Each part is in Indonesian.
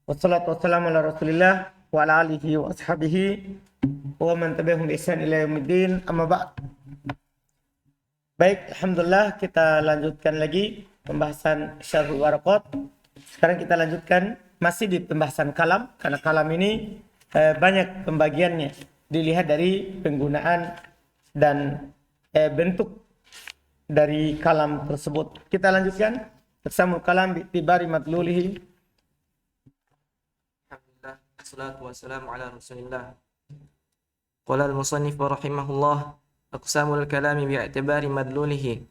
Wassalatu wassalamu ala Rasulillah wa ala alihi wa ashabihi wa man tabi'ahum bi ihsan ila yaumiddin. Amma ba'd. Baik, alhamdulillah kita lanjutkan lagi pembahasan Syarhul Waraqat. Sekarang kita lanjutkan masih di pembahasan kalam, karena kalam ini banyak pembagiannya dilihat dari penggunaan dan bentuk dari kalam tersebut. Kita lanjutkan bersama kalam bi'tibari madlulihi. Wassalatu wassalamu ala Rasulillah. Qala al-musannif rahimahullah, aqsamul kalami bi'tibari madlulihi.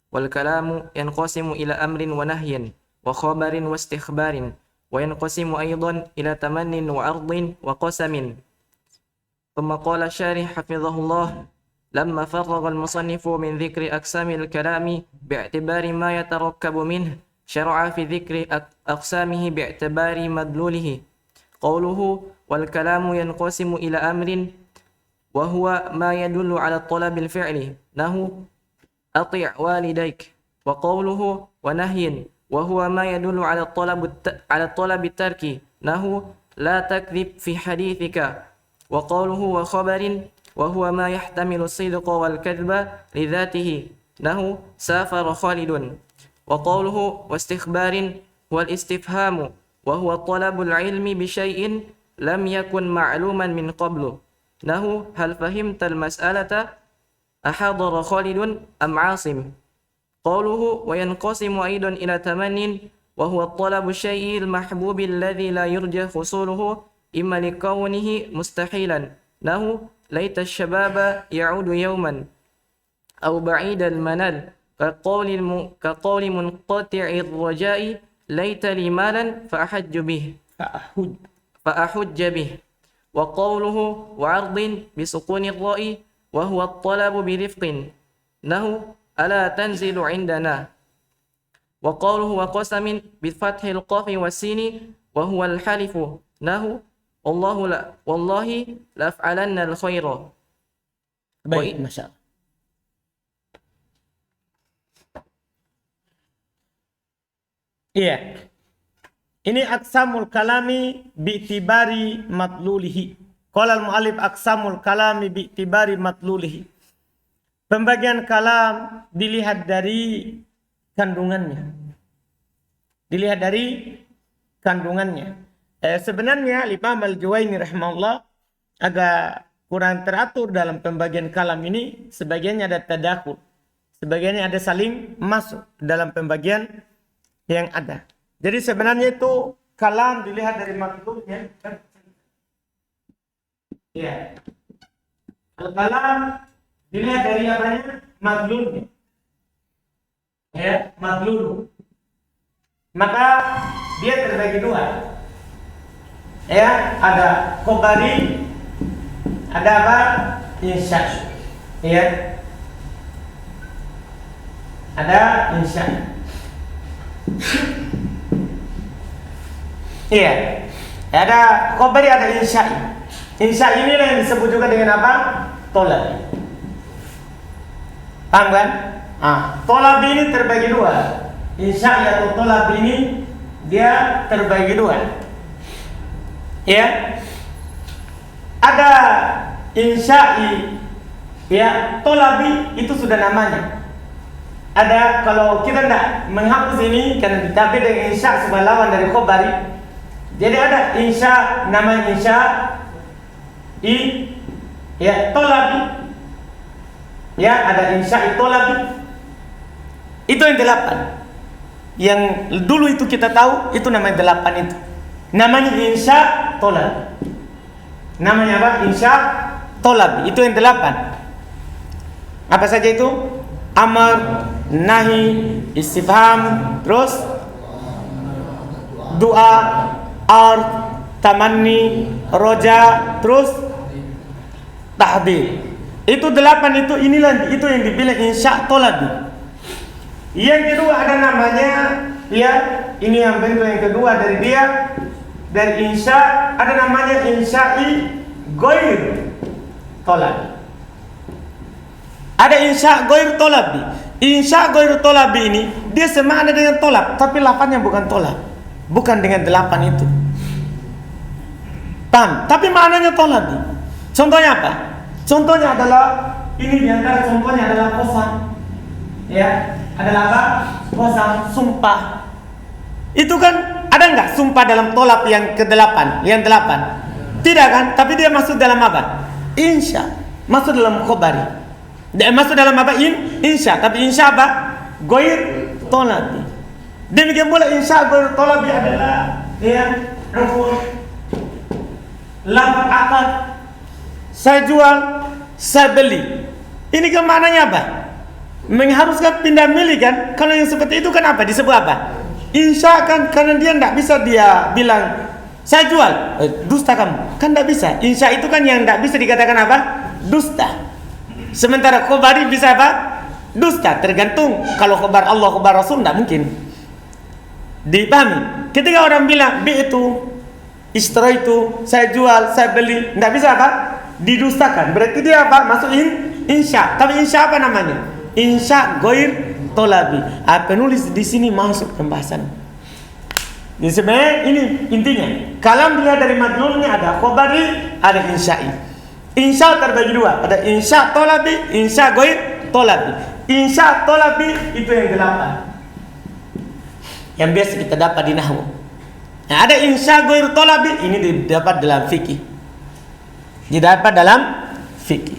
Wal kalamu yanqasimu ila amrin wa nahyin wa khabarin wa istikhbarin wa yanqasimu aydan ila tamannin wa ardin wa qasamin. Thumma qala syarih hafizahullah, lamma farraga al-musannifu min dhikri aqsamil kalami bi'tibari ma yatarakkabu minhu, syara'a fi dhikri aqsamihi bi'tibari madlulihi. Qawluhu wal kalamu yanqasimu ila amrin wa huwa ma yadullu ala talabil fi'li nahu ati' walidayk, wa qawluhu wa nahyin wa huwa ma yadullu ala talabi tarki nahu la takdhib fi hadithika, wa qawluhu wa khabarin wa huwa ma yahtamilu as-sidqa wal kadhba li dhatihi nahu safara Khalidun, wa qawluhu wa istikhbarin wal istifhamu wa huwa talabul ilmi bi syai'in lam yakun ma'luman min qablu nahu hal fahimtal mas'alata ahadara Khalidun am 'Asim. Qawluhu wa yanqasimu aidan ila tamannin wa huwa talabu syai'il mahbubi alladhi la yurja husuluhu imma likawnihi mustahilan nahu laita asy-syababa ya'udu yawman aw ba'idal manal ka qawli munqati'ir raja'i laita li malan fa ahujja bih, wa qawluhu wa ardin bi sukuni ar-ra'i wa huwa at-talabu bi rifqin nahu ala tanzilu indana, wa qawluhu wa qasamin bi fathil qafi was sini wa huwa al-halifu nahu wallahi la af'alanna al-khaira. Baik, masyaallah. Iya. Ini aqsamul kalami bi'tibari matlulihi. Qala al-mu'allif aqsamul kalami bi'tibari matlulihi. Pembagian kalam dilihat dari kandungannya. Dilihat dari kandungannya. Sebenarnya Imam Al-Juwayni rahimahullah agak kurang teratur dalam pembagian kalam ini. Sebagiannya ada tadakhul, sebagiannya ada saling masuk dalam pembagian yang ada. Jadi sebenarnya itu kalam dilihat dari matlubnya. Ya. Kalam dilihat dari apanya? Matlubnya. Ya, matlub. Maka dia terbagi dua. Ya, ada khabari, ada apa? Insya. Ya. Ada insya. Iya, ada khabari, ada insya'i. Insya'i ini yang disebut juga dengan apa? Tolab. Paham kan? Tolab ini terbagi dua. Insya'i atau tolab ini dia terbagi dua. Ya, ada insya'i, ya, tolabi itu sudah namanya. Ada, kalau kita tidak menghapus ini karena ditabir dengan insya sebagai lawan dari khabari. Jadi ada insya, namanya insya ya, tolabi. Ya, ada insya tolabi. Itu yang 8. Yang dulu itu kita tahu itu namanya 8 itu. Namanya insya tolabi. Namanya apa? Insya tolabi. Itu yang 8. Apa saja itu? Amar, nahi, istifham, terus doa, ard, tamanni, roja, terus tahdir. Itu 8 itu, inilah itu yang dibilang insya tolabi. Yang kedua ada namanya, ya, ini yang bentuk yang kedua dari dia, dari insya, ada namanya insya'i ghair tolabi. Ada insya ghair tolabi. Insya ghair tolabi ini dia semakna dengan tolab, tapi lafaznya bukan tolab. Bukan dengan 8 itu. Paham? Tapi maknanya tolabi. Contohnya apa? Contohnya adalah ini diantara contohnya adalah kosam. Ya, adalah apa? Kosam, sumpah. Itu kan ada nggak sumpah dalam tolab yang ke-8? Yang 8? Tidak kan? Tapi dia masuk dalam apa? Insya. Masuk dalam khobari. Dia masuk dalam apa? Insya. Tapi insya apa? Goir tolabi. Demikian pula insya goir tolabi adalah ya rukun. Lafaz akad, saya jual, saya beli. Ini kan maknanya apa? Mengharuskan pindah milih kan? Kalau yang seperti itu kan apa? Disebut apa? Insya kan, karena dia tidak bisa dia bilang saya jual, dusta kamu. Kan tidak bisa. Insya itu kan yang tidak bisa dikatakan apa? Dusta. Sementara khobari bisa apa? Dusta. Tergantung. Kalau khobar Allah, khobar Rasul tidak mungkin. Dipahami? Ketika orang bilang B itu istro itu, saya jual, saya beli, tidak bisa apa? Didustakan. Berarti dia apa? Masuk insya. Tapi insya apa namanya? Insya goir tolabi. Penulis di sini masuk pembahasan. Jadi sebenarnya ini intinya. Kalam dilihat dari madlulnya ada khobari, ada insya'i. Insya terbagi dua. Ada insya tolabi, insya goir tolabi. Insya tolabi itu yang 8. Yang biasa kita dapat di nahwu. Nah, ada insya goir tolabi, ini didapat dalam fikih. Didapat dalam fikih.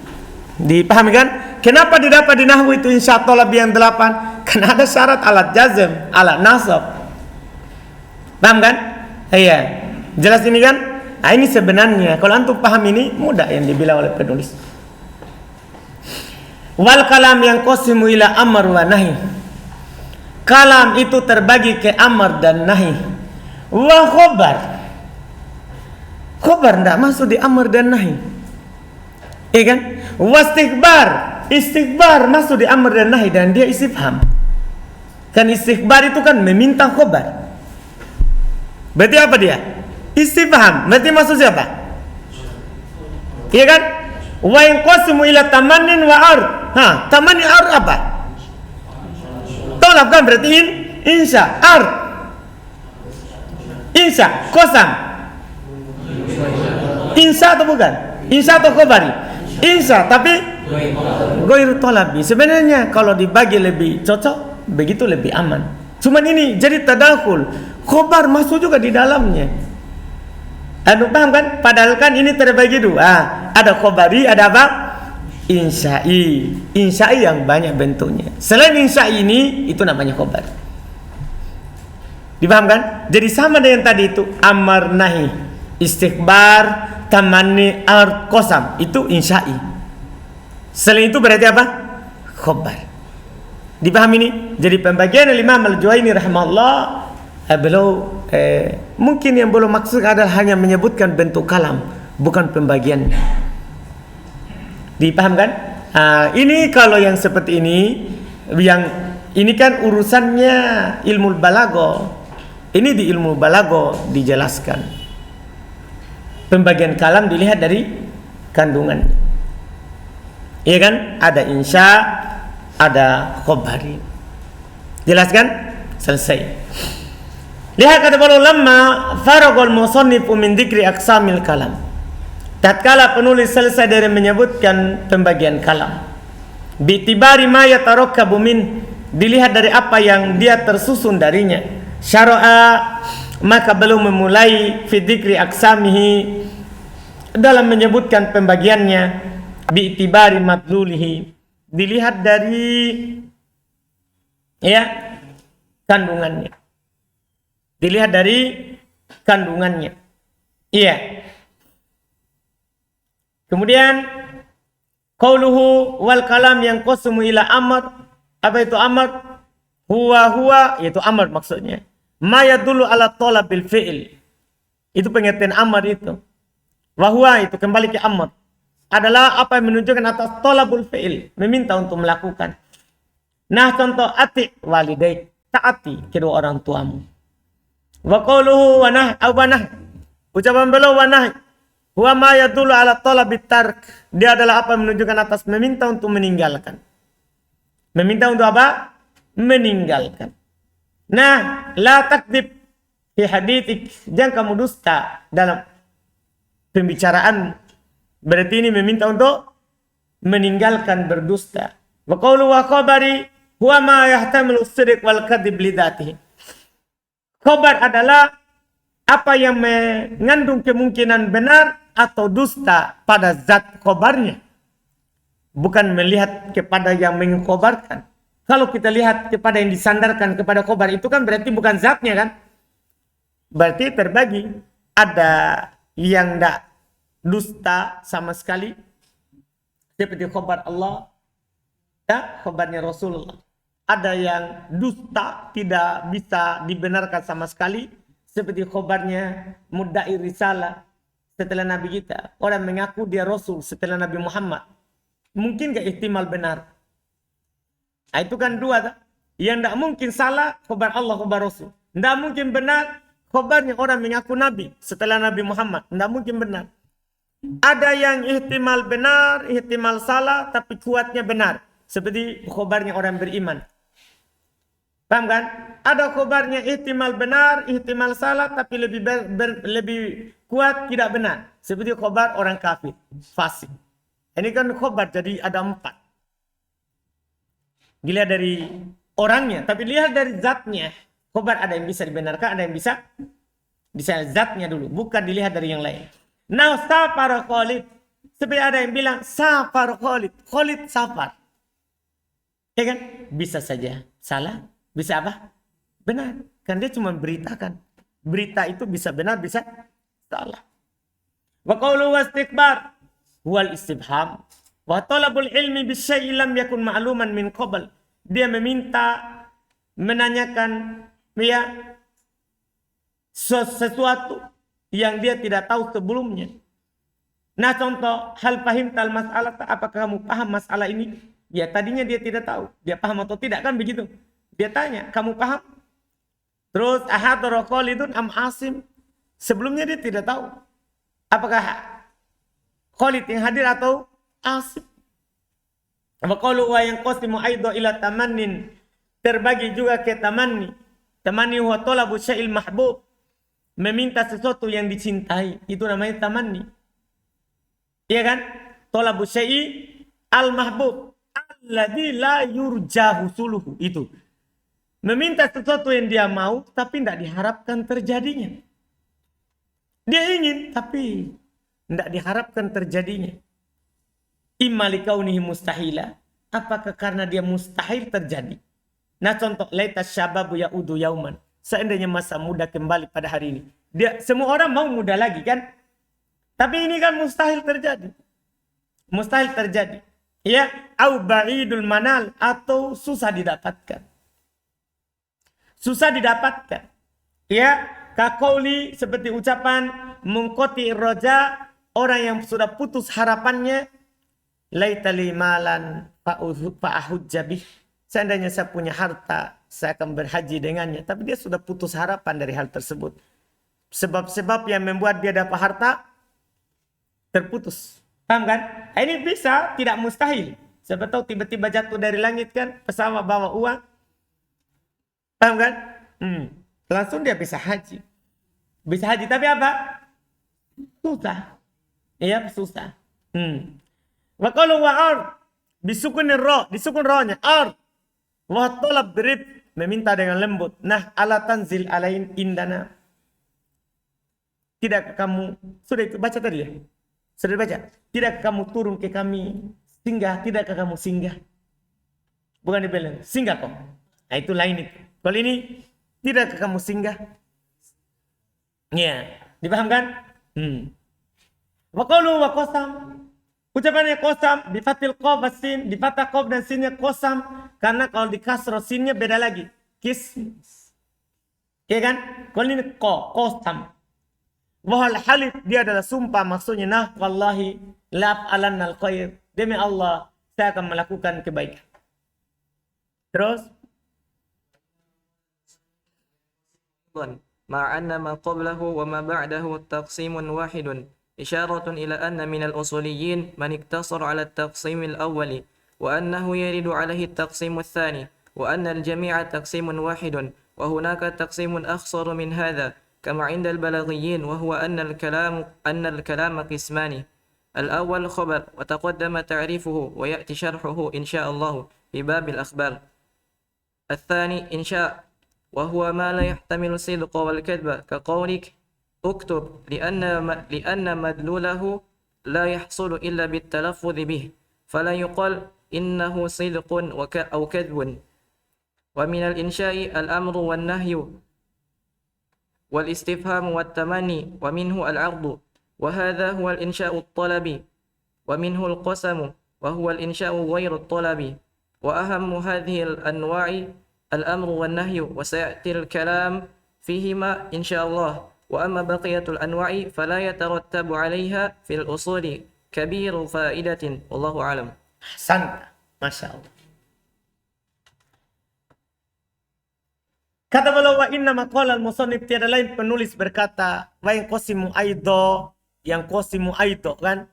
Dipahami kan? Kenapa didapat di nahwu itu insya tolabi yang 8? Karena ada syarat alat jazm, alat nasab. Paham kan? Iya. Jelas ini kan? Nah, ini sebenarnya kalau antum paham ini mudah yang dibilang oleh penulis. Wal kalam yang qasimu ila amr wa nahi. Kalam itu terbagi ke amr dan nahi. Wa khobar. Khobar tidak masuk di amr dan nahi. Iya kan? Wastikbar. Istikbar masuk di amr dan nahi dan dia istifham. Kan istikbar itu kan meminta khobar. Berarti apa dia? Istifham. Berarti masuk siapa? Iya kan? Wa yanqasimu ila tamannin wa ard. Tamanni ard apa? Tolak kan berarti insya ard. Insya kosam. Insya atau bukan? Insya atau khobari? Insya tapi goir tolabi. Sebenarnya kalau dibagi lebih cocok, begitu lebih aman. Cuman ini jadi tadakhul. Khobar masuk juga di dalamnya. Paham kan? Padahal kan ini terbagi dua. Ada khobari, ada apa? Insya'i. Insya'i yang banyak bentuknya. Selain insya'i ini, itu namanya khobar. Dipaham kan? Jadi sama dengan tadi itu amar nahi, istighbar, tamanni, ard, qasam. Itu insya'i. Selain itu berarti apa? Khobar. Dipahami ini? Jadi pembagian Imam Al-Juwaini rahimahullah, beliau mungkin yang belum maksud adalah hanya menyebutkan bentuk kalam, bukan pembagian. Dipaham kan? Ini kalau yang seperti ini, yang ini kan urusannya ilmu balago. Ini di ilmu balago dijelaskan. Pembagian kalam dilihat dari kandungan. Iya kan? Ada insya, ada khobari. Jelaskan? Selesai. Lihat kata para ulama, faragul musannifu min dzikri aqsamil kalam. Tatkala penulis selesai dari menyebutkan pembagian kalam, bi'tibari ma yatarakkabu min, dilihat dari apa yang dia tersusun darinya. Syara'a, maka belum memulai fi dzikri aqsamihi, dalam menyebutkan pembagiannya, bi'tibari madlulihi, dilihat dari ya kandungannya. Dilihat dari kandungannya. Iya. Kemudian qauluhu wal kalam yang qasmu ila amr. Apa itu amr? Huwa yaitu amr maksudnya. Ma yadullu ala talabil fi'il. Itu pengertian amr itu. Wa huwa itu kembali ke amr. Adalah apa yang menunjukkan atas talabul fi'il, meminta untuk melakukan. Nah, contoh ati walidaik, taati kedua orang tuamu. Wa qauluhu wa nah aw nah. Ucapan beliau wa nah huwa ma yadullu ala talabit tark. Dia adalah apa yang menunjukkan atas meminta untuk meninggalkan. Meminta untuk apa? Meninggalkan. Nah, la takdzib fi haditsik, jangan kamu dusta dalam pembicaraan. Berarti ini meminta untuk meninggalkan berdusta. Wa qawlu wa khabari huwa ma yahtamilu as-sidq wal kadhib li dhatihi. Khabar adalah apa yang mengandung kemungkinan benar atau dusta pada zat khabarnya. Bukan melihat kepada yang mengkhabarkan. Kalau kita lihat kepada yang disandarkan kepada khabar itu kan berarti bukan zatnya kan? Berarti terbagi. Ada yang tidak dusta sama sekali. Seperti khabar Allah dan khabarnya Rasulullah. Ada yang dusta tidak bisa dibenarkan sama sekali. Seperti khabarnya mudda'i risalah setelah Nabi kita. Orang mengaku dia Rasul setelah Nabi Muhammad. Mungkin gak ihtimal benar? Nah, itu kan dua. Tak? Yang tidak mungkin salah, khabar Allah, khabar Rasul. Tidak mungkin benar, khabarnya orang mengaku Nabi setelah Nabi Muhammad. Tidak mungkin benar. Ada yang ihtimal benar, ihtimal salah, tapi kuatnya benar. Seperti khabarnya orang beriman. Paham kan? Ada khabarnya ihtimal benar, ihtimal salah, tapi lebih kuat tidak benar. Seperti khabar orang kafir, fasik. Ini kan khabar, jadi ada 4. Dilihat dari orangnya, tapi lihat dari zatnya. Khabar ada yang bisa dibenarkan, ada yang bisa zatnya dulu. Bukan dilihat dari yang lain. Now, safar Khalid. Seperti ada yang bilang, safar Khalid. Khalid safar. Ya kan? Bisa saja salah. Bisa apa? Benar. Kan dia cuma beritakan. Berita itu bisa benar, bisa salah. Wa qawlu wastikbar wal istibham. Wa talabul ilmi bisyai'i lam yakun ma'luman min qabl. Dia meminta, menanyakan ya sesuatu yang dia tidak tahu sebelumnya. Nah contoh, hal fahim tal masalah, apakah kamu paham masalah ini? Ya tadinya dia tidak tahu. Dia paham atau tidak kan begitu. Dia tanya, kamu paham? Terus ahadara Khalidun am Asim. Sebelumnya dia tidak tahu. Apakah Khalid yang hadir atau Asim? Wa qalu wa yanqasimu aidan ila tamannin. Terbagi juga ke tamanni. Tamanni huwa talabu syai'il mahbub. Meminta sesuatu yang dicintai. Itu namanya tamanni. Iya kan? Talabu syai'i al-mahbub. Alladzi la yurja husuluhu. Itu. Meminta sesuatu yang dia mau, tapi tidak diharapkan terjadinya. Dia ingin, tapi tidak diharapkan terjadinya. Imma likaunihi mustahila. Apakah karena dia mustahil terjadi? Nah contoh, laita syababu ya'udu yauman. Seandainya masa muda kembali pada hari ini. Semua orang mau muda lagi kan? Tapi ini kan mustahil terjadi. Mustahil terjadi. Ya, au ba'idul manal, atau susah didapatkan. Susah didapatkan. Ya, kaqauli seperti ucapan mungqati roja, orang yang sudah putus harapannya, laitali malan fa'ahujja bih. Seandainya saya punya harta, saya akan berhaji dengannya. Tapi dia sudah putus harapan dari hal tersebut. Sebab-sebab yang membuat dia dapat harta terputus. Paham kan? Ini bisa, tidak mustahil. Siapa tahu tiba-tiba jatuh dari langit kan, pesawat bawa uang. Paham kan? Langsung dia bisa haji. Bisa haji, tapi apa? Susah. Iya, susah. Wa qalu wa ar bisukun ra, disukun ra-nya ar. Wa talab birib, meminta dengan lembut. Nah, ala tanzil alain indana. Tidak kamu sudah itu baca tadi ya? Sudah baca? Tidak kamu turun ke kami singgah, tidakkah kamu singgah? Bukan dibilang singgah kok. Nah, itu lain itu. Kalau ini tidakkah kamu singgah? Ya, dipahamkan? Wa qalu wa qasam. Ucapannya qasam bi fathil qaf sin, di fathah qaf dan sinnya qasam, karena kalau di kasrah sinnya beda lagi. Kis. Ya kan? Kalau ini qasam. Wahal halif, dia adalah sumpah, maksudnya nah wallahi la alanal khair, demi Allah saya akan melakukan kebaikan. Terus مع أن ما قبله وما بعده تقسيم واحد إشارة إلى أن من الأصوليين من اقتصر على التقسيم الأول وأنه يرد عليه التقسيم الثاني وأن الجميع تقسيم واحد وهناك تقسيم أخصر من هذا كما عند البلاغيين، وهو أن الكلام قسمان: الأول خبر وتقدم تعريفه ويأتي شرحه إن شاء الله في باب الأخبار. الثاني إنشاء، وهو ما لا يحتمل الصدق والكذب، كقولك اكتب، لأن مدلوله لا يحصل إلا بالتلفظ به، فلا يقال إنه صدق أو كذب. ومن الإنشاء الأمر والنهي والاستفهام والتمني، ومنه العرض، وهذا هو الإنشاء الطلبي. ومنه القسم، وهو الإنشاء غير الطلبي. وأهم هذه الأنواع الأمر والنهي، وسيأتي الكلام فيهما إن شاء الله. وأما بقية الأنواع فلا يترتب عليها في الأصول كبير فائدة، والله أعلم. Ahsanta, Masya Allah. Kata beliau, wa inna maqala al-musannif, tiada lain penulis berkata, wa yang qasimu aido, yang qasimu aido kan,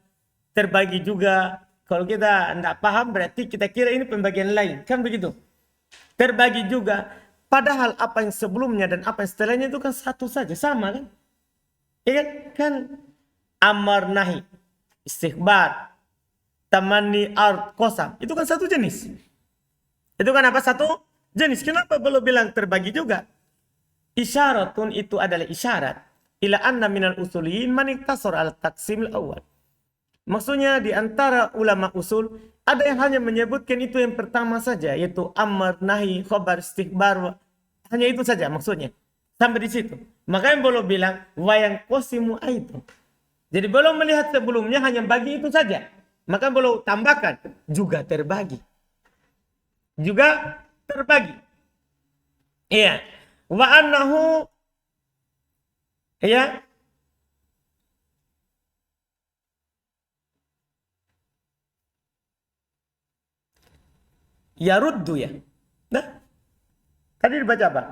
terbagi juga. Kalau kita tidak paham berarti kita kira ini pembagian lain, kan begitu. Terbagi juga, padahal apa yang sebelumnya dan apa yang setelahnya itu kan satu saja, sama kan. Ya kan amar nahi, istighbar, tamanni, ard, qasam, itu kan satu jenis. Itu kan apa? Satu jenis. Kenapa belum bilang terbagi juga? Isyaratun, itu adalah isyarat. Ila anna minal usuliyin man iktasar al taqsimil awal. Maksudnya di antara ulama usul ada yang hanya menyebutkan itu yang pertama saja, yaitu amar, nahi, khobar, istighbar. Hanya itu saja maksudnya. Sampai di situ. Makanya belum bilang wayang qasimu aitu. Jadi belum melihat sebelumnya hanya bagi itu saja. Maka belum tambahkan juga terbagi. Juga terbagi. Iya. Wa annahu, iya, yaruddu ya. Nah, tadi dibaca apa?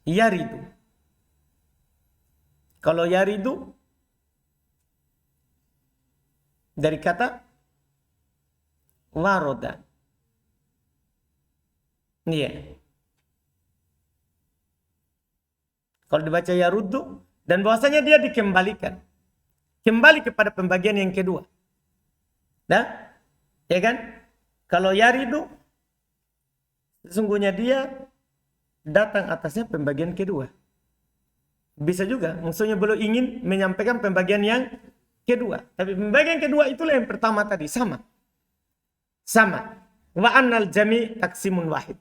Yaridu. Kalau yaridu dari kata waroda. Iya. Kalau dibaca yaruddu, dan bahwasanya dia dikembalikan. Kembali kepada pembagian yang kedua. Nah, ya kan? Kalau yaridu, sesungguhnya dia datang atasnya pembagian kedua. Bisa juga, maksudnya belum ingin menyampaikan pembagian yang kedua. Tapi pembagian kedua itulah yang pertama tadi, sama. Sama. Wa annal jami' taksimun wahid.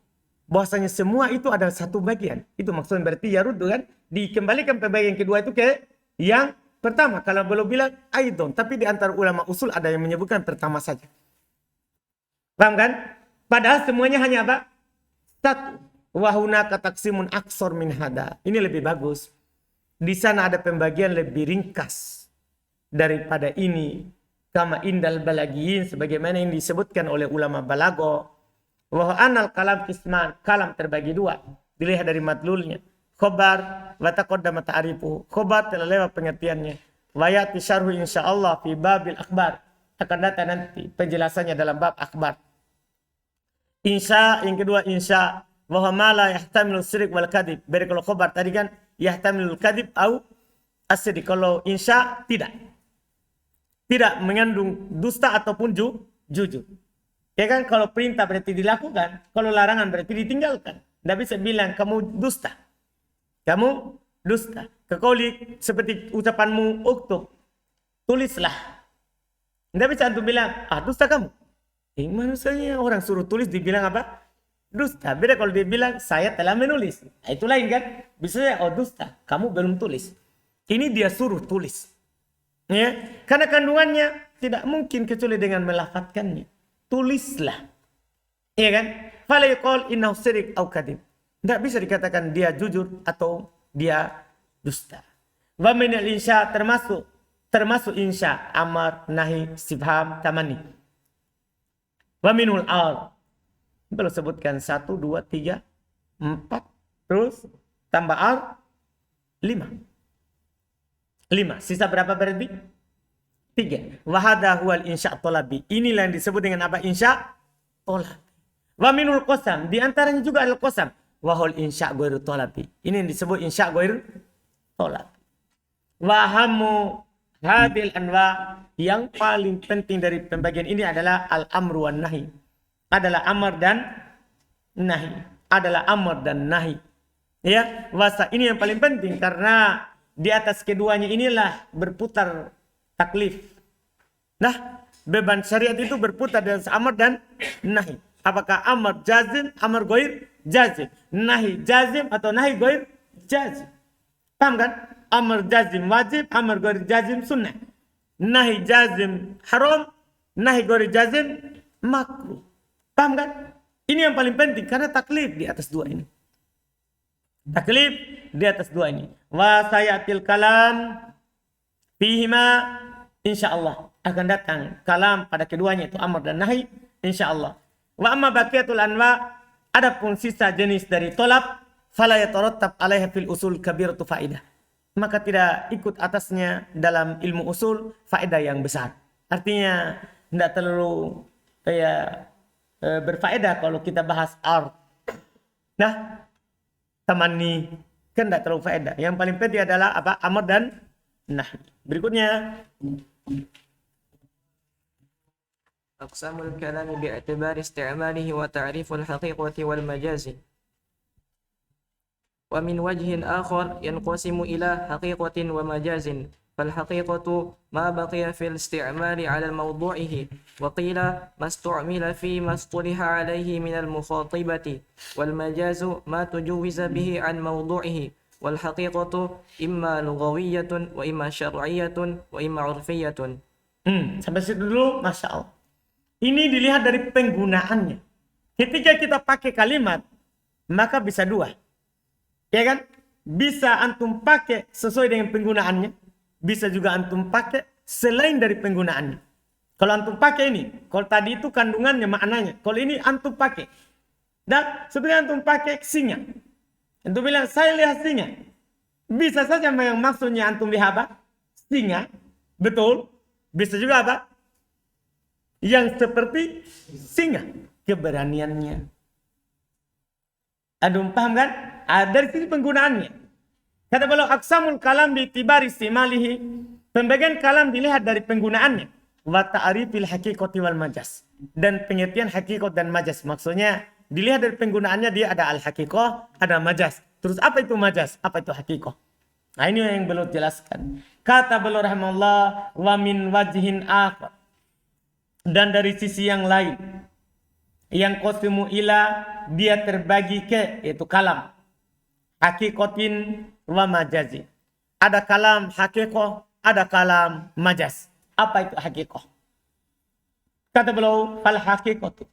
Bahwasanya semua itu adalah satu bagian. Itu maksudnya berarti yaruddu kan, dikembalikan pembagian kedua itu ke yang pertama. Kalau belum bilang aidon, tapi di antara ulama usul ada yang menyebutkan pertama saja. Paham kan? Padahal semuanya hanya apa? Satu. Wahunaka taksimun aksor min hada. Ini lebih bagus. Di sana ada pembagian lebih ringkas daripada ini. Kama indal balagiyin, sebagaimana yang disebutkan oleh ulama balago. Wa anal kalam kisman, kalam terbagi dua. Dilihat dari madlulnya. Khobar wa taqaddama ta'rifu. Khobar telah lewat pengertiannya. Wa ya'ti syarhu insyaallah fi babil akhbar. Akan datang nanti penjelasannya dalam bab akhbar. Insya, yang kedua insya, bahwa mala yahtamilu syirik wal kadhib. Beri kalau khobar tadi kan yahtamilu kadhib au as-sidq. Kalau insya tidak mengandung dusta ataupun jujur. Ya kan, kalau perintah berarti dilakukan, kalau larangan berarti ditinggalkan. Tidak bisa bilang kamu dusta. Kamu dusta. Kekoli seperti ucapanmu uktub, tulislah. Tidak bisa antum bilang dusta kamu. Manusianya orang suruh tulis dibilang apa? Dusta. Beda kalau dia bilang saya telah menulis. Itu lain kan? Bisa dusta, kamu belum tulis. Ini dia suruh tulis. Ya, karena kandungannya tidak mungkin kecuali dengan melafadzkannya. Tulislah. Iya kan? Fala yuqal innahu syirik au kadhib. Tidak bisa dikatakan dia jujur atau dia dusta. Wa min al-insya termasuk insya, amar, nahi, istifham, tamanni. Wa minul al. Belum sebutkan 1, 2, 3, 4. Terus tambah al 5. 5. Sisa berapa berarti? 3. Wa hadha huwal insya' thalabi. Inilah yang disebut dengan apa? Insya' thalabi. Wa minul qasam. Di antaranya juga adalah qasam. wahul insya ghairu talabi. Ini yang disebut insya ghairu talabi. Wahamu hadil anwa, yang paling penting dari pembagian ini adalah al-amru wan nahi. Adalah amar dan nahi. Adalah amar dan nahi. Ya, wasa ini yang paling penting karena di atas keduanya inilah berputar taklif. Nah, beban syariat itu berputar dari amar dan nahi. Apakah amar jazim, amar ghair jazim, nahi jazim atau nahi ghair jazim? Paham kan? Amar jazim wajib, amar ghair jazim sunnah. Nahi jazim haram, nahi ghair jazim makruh. Paham kan? Ini yang paling penting karena taklif di atas dua ini. Taklif di atas dua ini. Wa sayatil kalam fihima, insyaallah akan datang kalam pada keduanya, itu amar dan nahi, insyaallah. Wa amma baqiyatul anwa, adapun sisa jenis dari tolab, fala yatarattab alaiha fil usul kabiratu faidah, maka tidak ikut atasnya dalam ilmu usul faedah yang besar. Artinya tidak terlalu berfaedah kalau kita bahas art. Nah, tamani kan tidak terlalu faedah. Yang paling penting adalah apa? Amar dan nahi. Berikutnya أقسام الكلام باعتبار استعماله وتعريف الحقيقة والمجاز. ومن وجه آخر ينقسم إلى حقيقة ومجاز، فالحقيقة ما بقي في الاستعمال على موضوعه، وقيل ما استعمل فيما اصطلح عليه من المخاطبة، والمجاز ما تجوز به عن موضوعه، والحقيقة إما لغوية وإما شرعية وإما عرفية. Sampai situ dulu, Masya Allah. Ini dilihat dari penggunaannya. Ketika kita pakai kalimat, maka bisa dua. Ya kan? Bisa antum pakai sesuai dengan penggunaannya. Bisa juga antum pakai selain dari penggunaannya. Kalau antum pakai ini, kalau tadi itu kandungannya, maknanya. Kalau ini antum pakai. Dan sebenarnya antum pakai singa. Antum bilang, saya lihat singa. Bisa saja yang maksudnya antum lihat apa? Singa. Betul. Bisa juga apa? Yang seperti singa, keberaniannya. Antum paham kan? Dari sisi penggunaannya. Kata beliau, aqsamul kalam bi'tibari istimalihi, pembagian kalam dilihat dari penggunaannya. Wa ta'rifil haqiqati wal majaz, dan pengertian hakikat dan majaz. Maksudnya dilihat dari penggunaannya, dia ada al-haqiqah, ada majaz. Terus apa itu majaz? Apa itu haqiqah? Nah, ini yang beliau jelaskan. Kata beliau rahimahullah, wa min wajhin akhar, dan dari sisi yang lain, yang qasimu ila, dia terbagi ke, yaitu kalam hakikatin wa majazi. Ada kalam hakikah, ada kalam majaz. Apa itu hakikah? Kata beliau, fal hakikatu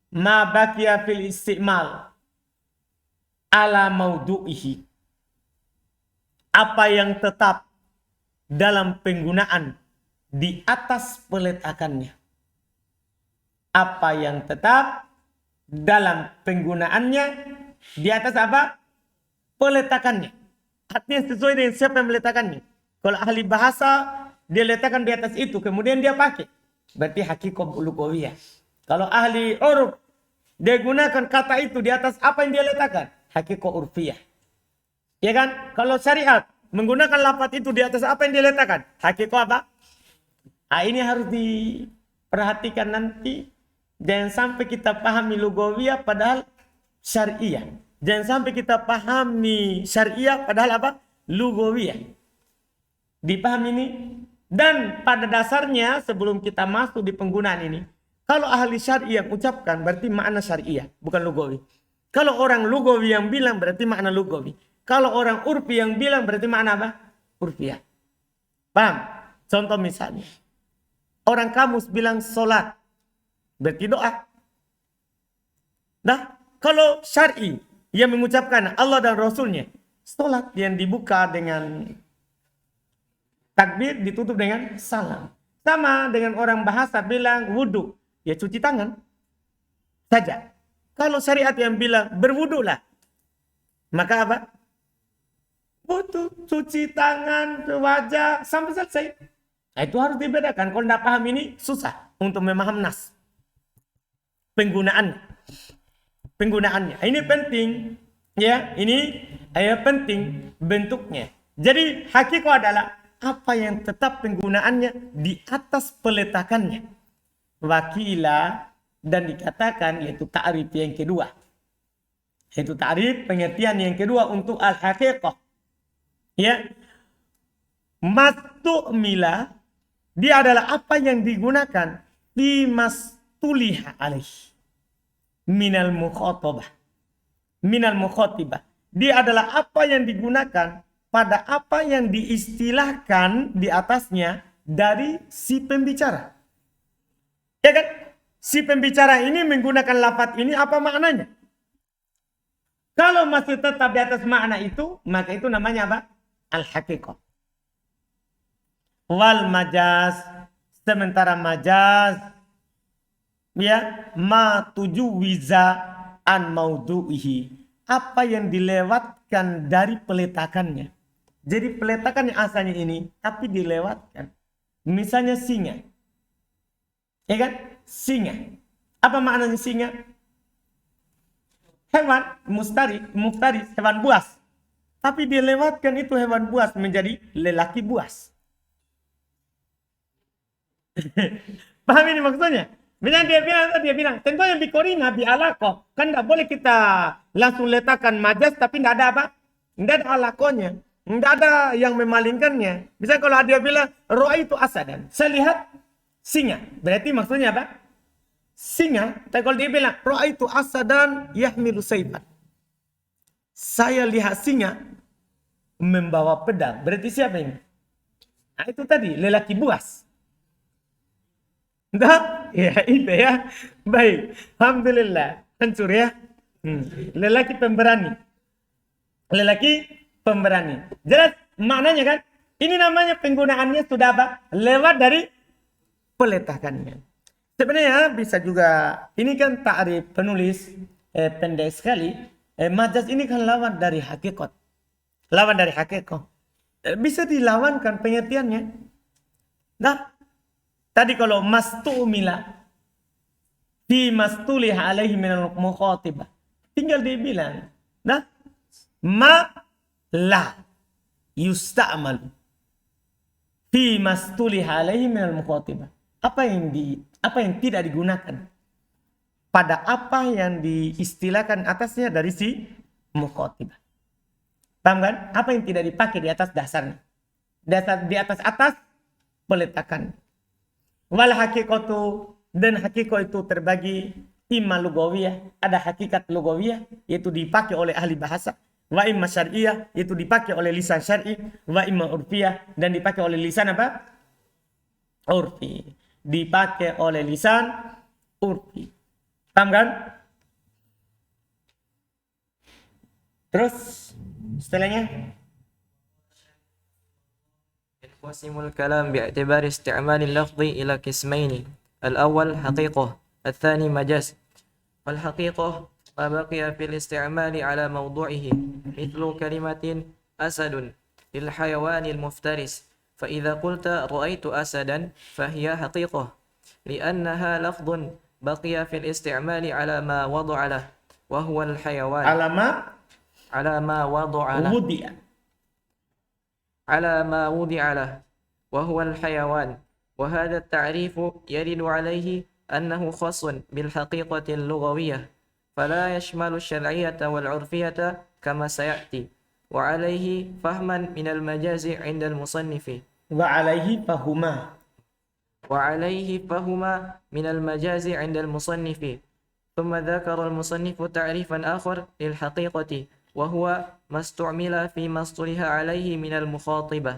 ma baqiya fil istimal ala maudu'ihi, apa yang tetap dalam penggunaan di atas peletakannya. Apa yang tetap dalam penggunaannya di atas apa? Peletakannya. Artinya sesuai dengan siapa yang meletakkannya. Kalau ahli bahasa, dia letakkan di atas itu, kemudian dia pakai. Berarti hakikat lugawiyah. Kalau ahli uruf, dia gunakan kata itu di atas apa yang dia letakkan. Hakikat urfiyah. Ya kan? Kalau syariat, menggunakan lafaz itu di atas apa yang dia letakkan. Hakikat apa? Nah, ini harus diperhatikan nanti. Jangan sampai kita pahami lugawiyah padahal syariah. Jangan sampai kita pahami syariah padahal apa? Lugawiyah. Dipahami ini. Dan pada dasarnya sebelum kita masuk di penggunaan ini, kalau ahli syariah ucapkan berarti makna syariah, bukan lugawi. Kalau orang lugawi yang bilang berarti makna lugawi. Kalau orang urfi yang bilang berarti makna apa? Urfiyah. Paham? Contoh misalnya, orang kamus bilang sholat, berarti doa. Nah, kalau syar'i yang mengucapkan Allah dan Rasulnya, sholat yang dibuka dengan takbir ditutup dengan salam. Sama dengan orang bahasa bilang wudhu, ya cuci tangan saja. Kalau syariat yang bilang berwudhulah, maka apa? Wudhu, cuci tangan, wajah, sampai selesai. Nah, itu harus dibedakan. Kalau tidak paham ini susah untuk memaham nas. Penggunaannya. Ini penting. Ya, ini ayat penting bentuknya. Jadi hakiko adalah apa yang tetap penggunaannya di atas peletakannya. Wakila dan dikatakan yaitu ta'rif yang kedua. Yaitu ta'rif pengertian yang kedua untuk al-haqiqah. Ya. Mastu'mila dia adalah apa yang digunakan di mastuliha alaih minal mukhatabah. Minal mukhatibah. Dia adalah apa yang digunakan pada apa yang diistilahkan di atasnya dari si pembicara. Ya kan? Si pembicara ini menggunakan lafaz ini apa maknanya? Kalau masih tetap di atas makna itu, maka itu namanya apa? Al-haqiqah. Wal majaz, sementara majaz ya ma tujuwiza an maudu'ihi, apa yang dilewatkan dari peletakannya. Jadi peletakannya asalnya ini tapi dilewatkan. Misalnya singa. Ya kan? Singa. Apa maknanya singa? Hewan muftaris, hewan buas. Tapi dilewatkan itu hewan buas menjadi lelaki buas. Paham ini maksudnya? Misalnya dia bilang, tentunya bikorina, bialako. Kan tidak boleh kita langsung letakkan majas, tapi tidak ada apa? Tidak ada alakonya. Tidak ada yang memalingkannya. Misalnya kalau dia bilang, roa itu asadan. Saya lihat singa. Berarti maksudnya apa? Singa. Tapi kalau dia bilang, roa itu asadan, yahmilu saifan. Saya lihat singa membawa pedang. Berarti siapa ini? Nah, itu tadi, lelaki buas. Dah, ya itu ya. Baik, alhamdulillah. Hancur ya. Lelaki pemberani. Lelaki pemberani. Jelas maknanya kan? Ini namanya penggunaannya sudah apa? Lewat dari peletakannya. Sebenarnya bisa juga, ini kan ta'rif penulis pendek sekali. Majaz ini kan lawan dari hakikat. Lawan dari hakikat. Bisa dilawankan pengertiannya. Nah, tadi kalau mastu'mila fi mastulih alaihi minal mukhatibah, tinggal dibilang, nah, ma la yusta'mal fi mastulih alaihi minal mukhatibah. Apa yang tidak digunakan pada apa yang diistilahkan atasnya dari si mukhatibah. Paham kan? Apa yang tidak dipakai di atas dasarnya. Di atas peletakan. Wal hakikatu, dan hakiko itu terbagi imma lugawiyah, ada hakikat lugawiyah yaitu dipakai oleh ahli bahasa, wa imma syar'iyah yaitu dipakai oleh lisan syar'i, wa imma urfiyah dan dipakai oleh lisan apa? Urfi. Dipakai oleh lisan urfi. Paham kan? Terus setelahnya ينقسم الكلام باعتبار استعمال اللفظ إلى قسمين الأول حقيقة الثاني مجاز والحقيقة ما بقي في الاستعمال على موضوعه مثل كلمة أسد للحيوان المفترس فإذا قلت رأيت أسدا فهي حقيقة لأنها لفظ بقي في الاستعمال على ما وضع له وهو الحيوان على ما وضع له على ما وضع له وهو الحيوان وهذا التعريف يرد عليه أنه خاص بالحقيقة اللغوية فلا يشمل الشرعية والعرفية كما سيأتي وعليه فهما من المجاز عند المصنف وعليه فهما من المجاز عند المصنف ثم ذكر المصنف تعريفا آخر للحقيقة وهو ما استعمل فيما اصطلح عليه من المخاطبة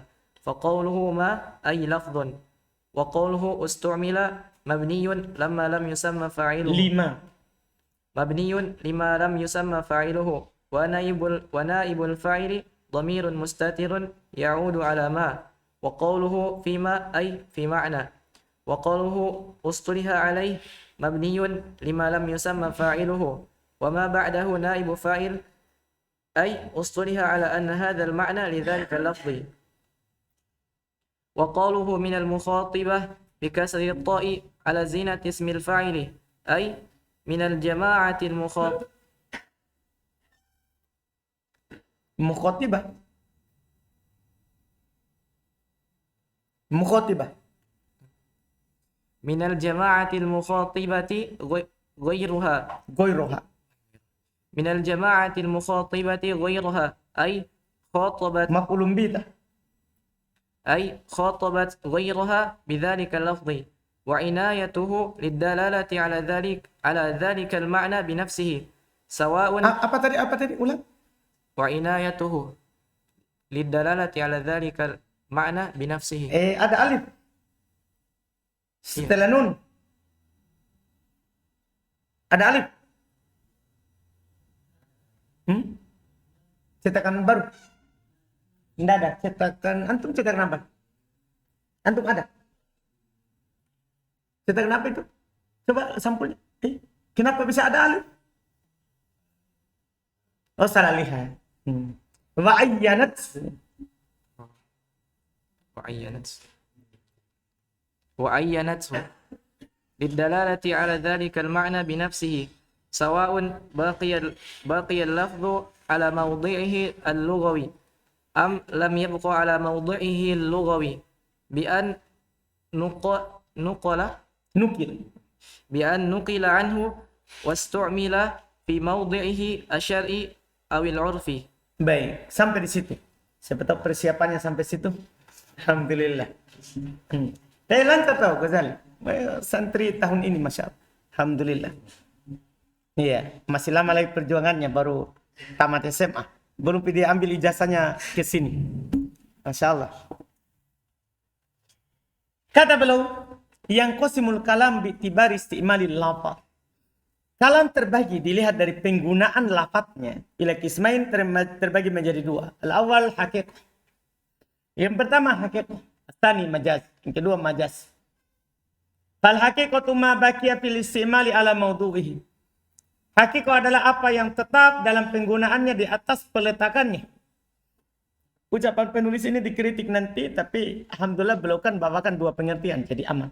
فقوله ما أي لفظ وقوله استعمل مبني لما لم يسمى فاعله مبني لما لم يسمى فاعله ونائب الفاعل ضمير مستتر يعود على ما وقوله فيما أي في معنى وقوله اصطلح عليه مبني لما لم يسمى فاعله وما بعده نائب فاعل أي اصطلح على أن هذا المعنى لذلك اللفظ وقوله من المخاطبة بكسر الطاء على زينة اسم الفاعل أي من الجماعة Mukhotibah. Mukhotibah. Minal jama'atil mukhatibati ghairuha. Goiroha. Minal jama'atil mukhatibati ghairuha. Ay khatabat Maf'ulun bih. أي خاطبت غيرها بذلك اللفظ وعنايته للدلالة على ذلك المعنى بنفسه سواء Apa tadi? Ulang. وعنايته للدلالة على ذلك المعنى بنفسه. Ada alif setelah nun. Ada alif. Cetakan baru. Tidak ada. Antum cetakan apa? Antum ada? Cetakan apa itu? Coba sampulnya. Kenapa bisa ada alif? Oh, salah lihat. Wa'ayyanat. وعينته للدلالة على ذلك المعنى بنفسه سواء باقي اللفظ على موضعه اللغوي أم لم يبق على موضعه اللغوي بأن نقل عنه واستعمل في موضعه الشرعي أو العرفي. Baik, sampai di situ. Siapa tahu persiapannya sampai situ. Alhamdulillah. Lancar tahu Ghazali. Santri tahun ini Masya Allah. Alhamdulillah. Iya, masih lama lagi perjuangannya, baru tamat SMA. Belum dia ambil ijazahnya ke sini. Masya Allah. Kata beliau, yang qasimul kalam bi'tibari isti'malil lafaz. Kalam terbagi dilihat dari penggunaan lafadznya. Ila qismain terbagi menjadi dua. Al-awwal haqiqah. Yang pertama haqiqah. Tsani majaz. Yang kedua majaz. Fal haqiqatu ma baqiya fil istimali ala mawdu'ihi. Haqiqah adalah apa yang tetap dalam penggunaannya di atas peletakannya. Ucapan penulis ini dikritik nanti, tapi alhamdulillah beliau kan bawakan dua pengertian, jadi aman.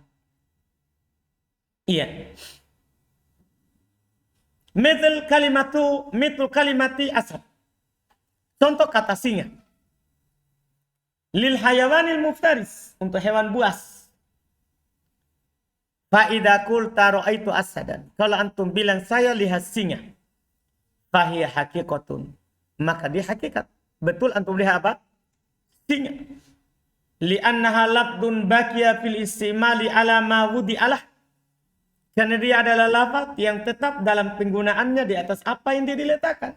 Iya. Mithal kalimati asad. Contoh kata singa. Lil hayawanil muftaris, untuk hewan buas. Fa'idha qulta ra'aitu asadan. Kalau antum bilang saya lihat singa. Fahiya haqiqatun. Maka dia hakikat. Betul antum lihat apa? Singa. Li'annaha labdun baqiya fil istimali ala ma wudi alah. Karena dia adalah lafaz yang tetap dalam penggunaannya di atas apa yang dia diletakkan.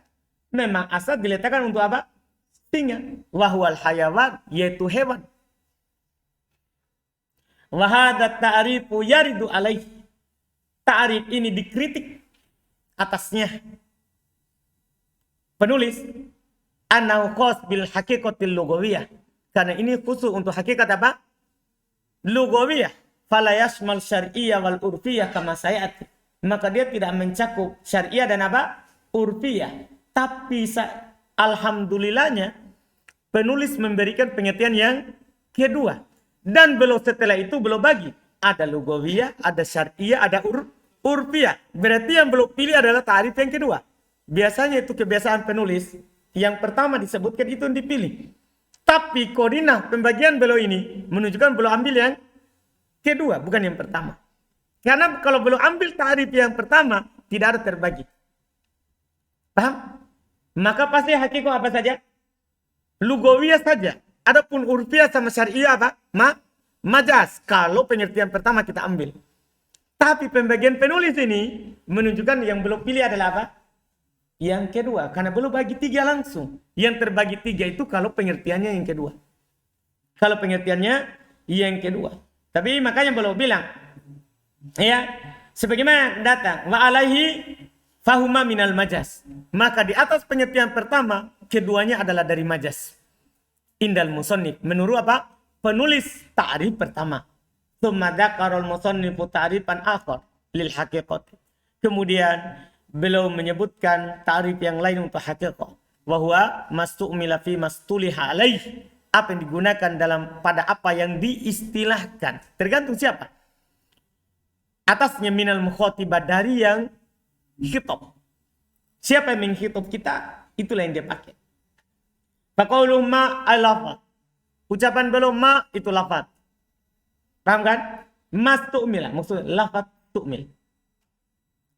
Memang asal diletakkan untuk apa? Singa. Wahwal hayawan, yaitu hewan. Wahadat ta'rifu yaridu alaih. Ta'rif ini dikritik atasnya. Penulis. Annahu khas bil haqiqatil lugawiyah. Karena ini khusus untuk hakikat apa? Lugawiyah. Fala yashmal syar'iyyah wal urfiyah kama sayati. Maka dia tidak mencakup syariah dan apa? Urfiyah. Tapi alhamdulillahnya penulis memberikan pengertian yang kedua. Dan belum setelah itu belum bagi. Ada lugawiyah, ada syariah, ada urfiyah. Berarti yang belum pilih adalah ta'rif yang kedua. Biasanya itu kebiasaan penulis. Yang pertama disebutkan itu yang dipilih. Tapi koordinat pembagian belum ini menunjukkan belum ambil yang kedua, bukan yang pertama. Karena kalau belum ambil ta'rif yang pertama, tidak ada terbagi. Paham? Maka pasti hakiko apa saja? Lugawiyah saja. Adapun urfiyah sama syariah apa? Majaz. Kalau pengertian pertama kita ambil. Tapi pembagian penulis ini menunjukkan yang belum pilih adalah apa? Yang kedua. Karena belum bagi tiga langsung. Yang terbagi tiga itu kalau pengertiannya yang kedua. Kalau pengertiannya yang kedua. Tapi makanya belum bilang. Ya. Sebagaimana datang. Wa alaihi fahuma minal majaz. Maka di atas pengertian pertama. Keduanya adalah dari majaz. Indal musannif. Menurut apa? Penulis ta'rif pertama. Tsumma dzakarul musannifu ta'rifan akhar lil haqiqat. Kemudian beliau menyebutkan ta'rif yang lain untuk haqiqah. Wa huwa mastu'mila fi mastuliha alaih. Apa yang digunakan pada apa yang diistilahkan. Tergantung siapa. Atasnya minal mukhatibah, dari yang khitab. Siapa yang mengkhitab kita, itulah yang dia pakai. Faqaulu ma al-lafaz. Ucapan belum ma itu lafaz. Paham kan? Mas tu'mil, maksudnya lafaz tu'mil.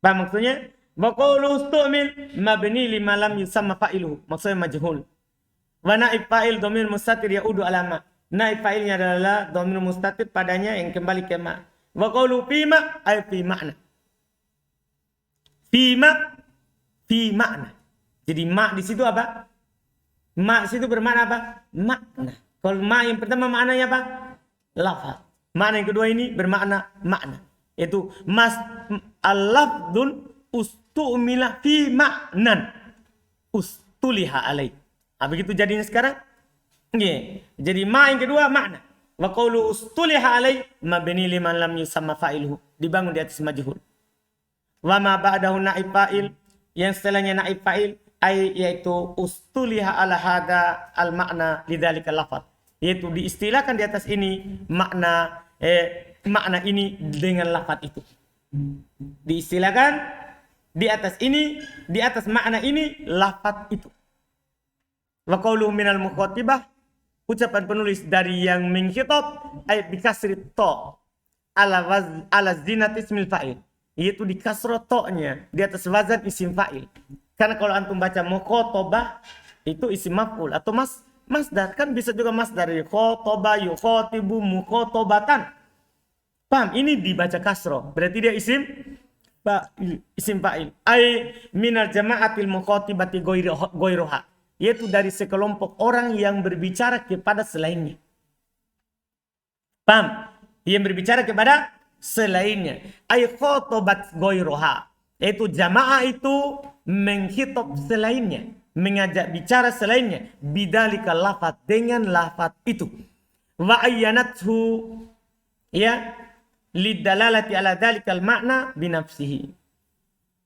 Paham maksudnya? Waqaulu tu'mil mabni lima lam yusamma fa'iluhu, maksudnya majhul. Wa naib fa'il dhamir mustatir yaudu ala ma. Naib fa'ilnya adalah dhamir mustatir padanya yang kembali ke ma. Waqaulu fima ay fi ma'na. Fi makna. Jadi ma di situ apa? Ma di situ bermakna apa? Makna. Kalau ma yang pertama maknanya apa? Lafaz. Makna yang kedua ini bermakna makna. Yaitu mas al-lafdun ustumila fi maknan. Ustuliha alaih. Begitu jadinya sekarang? Yeah. Jadi ma yang kedua makna. Wa qawlu ustuliha alaih mabni liman lam yusamma fa'iluhu. Dibangun di atas majhul. Wa ma ba'dahu naib fa'il, yang setelahnya naib fa'il yaitu ustuliha ala hada al makna lidzalika lafaz, yaitu diistilahkan di atas ini makna ini dengan lafaz itu. Diistilahkan di atas ini, di atas makna ini lafaz itu. Wa qawluhu minal mukhatibah, ucapan penulis dari yang mengkhitab ay bikasri ta ala zinati ismil fa'il, yaitu di kasroh to-nya di atas wazan isim fa'il. Karena kalau antum baca mukhatabah itu isim maf'ul atau masdar, kan bisa juga masdar khataba yukhatibu mukhatabatan. Paham? Ini dibaca kasroh, berarti dia isim fa'il. Ai minal jama'atil mukhatibati ghairuha, yaitu dari sekelompok orang yang berbicara kepada selainnya. Paham? Yang berbicara kepada selainnya. Ay khotobat goiroha, yaitu jamaah itu menghitab selainnya, mengajak bicara selainnya, bidalika lafaz, dengan lafaz itu. Wa ayyanathu, ya, lidalalati ala dalikal makna binafsihi,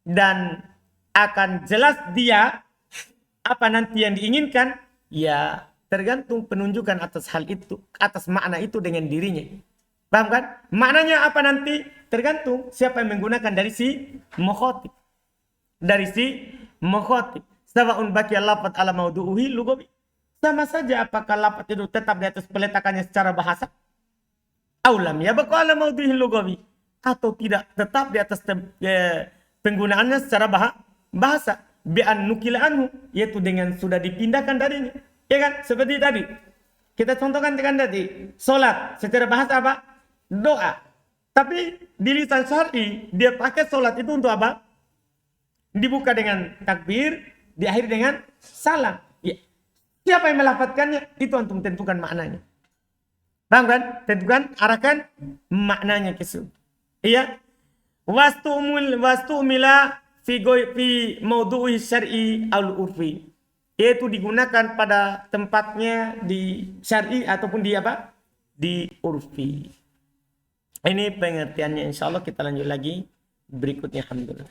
dan akan jelas dia apa nanti yang diinginkan, ya tergantung penunjukan atas hal itu, atas makna itu dengan dirinya. Paham kan? Maknanya apa nanti? Tergantung siapa yang menggunakan dari si mukhatib. Dari si mukhatib. Sawa'un baqiya lafaz ala maudu'uhi lugawi. Sama saja apakah lafaz itu tetap di atas peletakannya secara bahasa? Aulam ya baqa ala maudu'uhi lugawi. Atau tidak tetap di atas penggunaannya secara bahasa. Bi'an nukila anhu, yaitu dengan sudah dipindahkan darinya. Ya kan? Seperti tadi. Kita contohkan tadi. Salat secara bahasa apa? Doa. Tapi di lisan syar'i dia pakai sholat itu untuk apa? Dibuka dengan takbir, diakhiri dengan salam. Ya. Siapa yang melafadzkannya? Itu antum tentukan maknanya. Paham kan? Tentukan, arahkan maknanya ke situ. Iya. Wastumila fi maudu'i syar'i al urfi. Yaitu digunakan pada tempatnya di syar'i ataupun di apa? Di urfi. Ini pengertiannya, insya Allah kita lanjut lagi berikutnya. Alhamdulillah.